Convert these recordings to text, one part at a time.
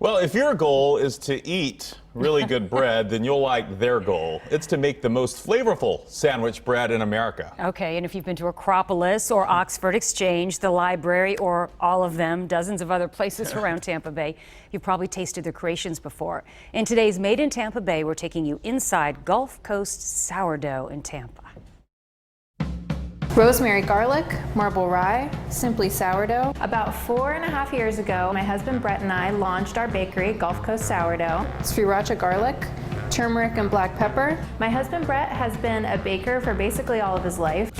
Well, if your goal is to eat really good bread, then you'll like their goal. It's to make the most flavorful sandwich bread in America. Okay, and if you've been to Acropolis or Oxford Exchange, the library, or all of them, dozens of other places around Tampa Bay, you've probably tasted their creations before. In today's Made in Tampa Bay, we're taking you inside Gulf Coast Sourdough in Tampa. Rosemary garlic, marble rye, simply sourdough. About 4.5 years ago, my husband Brett and I launched our bakery, Gulf Coast Sourdough. Sriracha garlic, turmeric and black pepper. My husband Brett has been a baker for basically all of his life.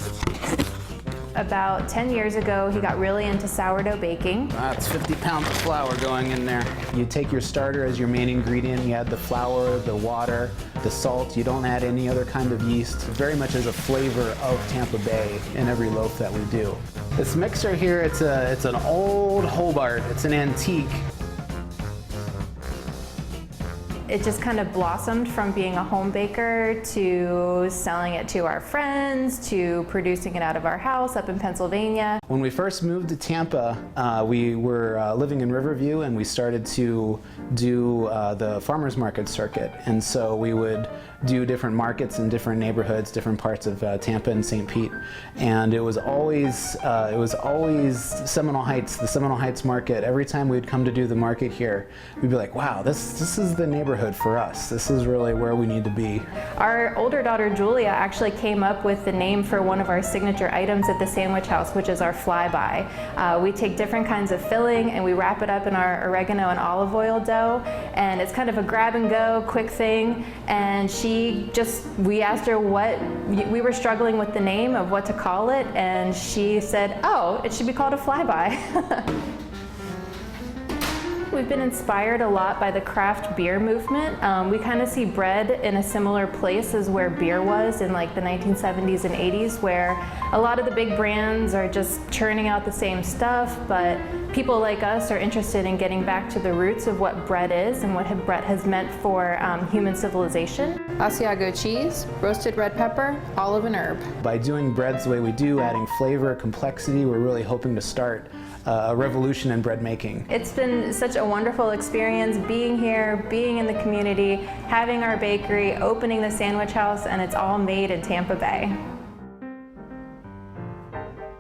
About 10 years ago, he got really into sourdough baking. That's 50 pounds of flour going in there. You take your starter as your main ingredient. You add the flour, the water, the salt. You don't add any other kind of yeast. Very much as a flavor of Tampa Bay in every loaf that we do. This mixer here, it's an old Hobart. It's an antique. It just kind of blossomed from being a home baker to selling it to our friends, to producing it out of our house up in Pennsylvania. When we first moved to Tampa, we were living in Riverview, and we started to do the farmers market circuit. And so we would do different markets in different neighborhoods, different parts of Tampa and St. Pete. And it was always Seminole Heights, the Seminole Heights market. Every time we'd come to do the market here, we'd be like, wow, this is the neighborhood for us. This is really where we need to be. Our older daughter Julia actually came up with the name for one of our signature items at the Sandwich House, which is our Flyby. We take different kinds of filling and we wrap it up in our oregano and olive oil dough, and it's kind of a grab and go quick thing. And we asked her we were struggling with the name of what to call it, and she said, oh, it should be called a Flyby. We've been inspired a lot by the craft beer movement. We kind of see bread in a similar place as where beer was in like the 1970s and 80s, where a lot of the big brands are just churning out the same stuff, but people like us are interested in getting back to the roots of what bread is and what bread has meant for human civilization. Asiago cheese, roasted red pepper, olive and herb. By doing breads the way we do, adding flavor, complexity, we're really hoping to start a revolution in bread making. It's been such a wonderful experience being here, being in the community, having our bakery, opening the Sandwich House, and it's all made in Tampa Bay.